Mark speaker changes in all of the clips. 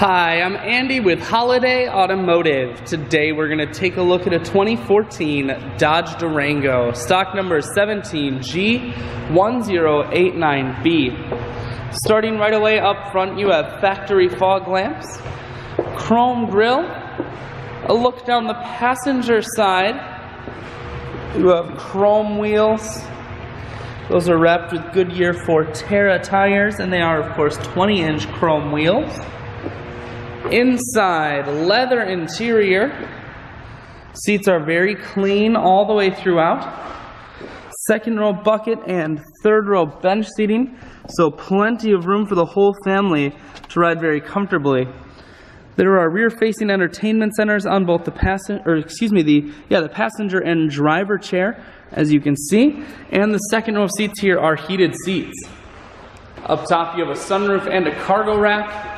Speaker 1: Hi, I'm Andy with Holiday Automotive. Today we're going to take a look at a 2014 Dodge Durango, stock number 17G1089B. Starting right away up front, you have factory fog lamps, chrome grille. A look down the passenger side, you have chrome wheels. Those are wrapped with Goodyear Forterra tires, and they are, of course, 20-inch chrome wheels. Inside, leather interior. Seats are very clean all the way throughout. Second row bucket and third row bench seating, so plenty of room for the whole family to ride very comfortably. There are rear-facing entertainment centers on both the passenger and driver chair, as you can see, and the second row seats here are heated seats. Up top, you have a sunroof and a cargo rack.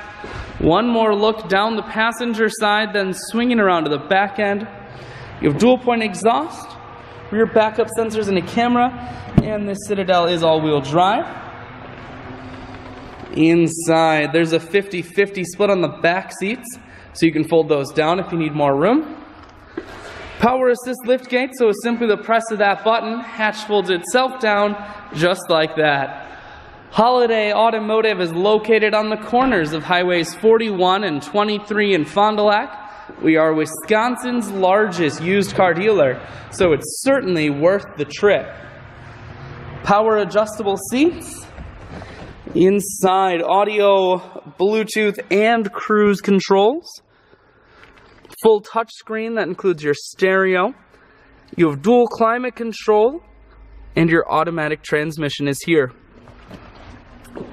Speaker 1: One more look down the passenger side, then swinging around to the back end. You have dual-point exhaust, rear backup sensors and a camera, and this Citadel is all-wheel drive. Inside, there's a 50-50 split on the back seats, so you can fold those down if you need more room. Power assist lift gate, so it's simply the press of that button, hatch folds itself down just like that. Holiday Automotive is located on the corners of Highways 41 and 23 in Fond du Lac. We are Wisconsin's largest used car dealer, so it's certainly worth the trip. Power adjustable seats. Inside, audio, Bluetooth, and cruise controls. Full touchscreen that includes your stereo. You have dual climate control, and your automatic transmission is here.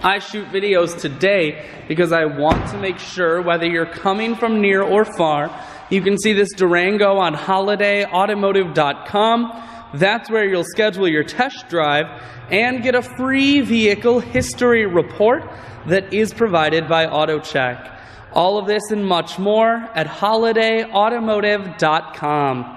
Speaker 1: I shoot videos today because I want to make sure, whether you're coming from near or far, you can see this Durango on holidayautomotive.com. That's where you'll schedule your test drive and get a free vehicle history report that is provided by AutoCheck. All of this and much more at holidayautomotive.com.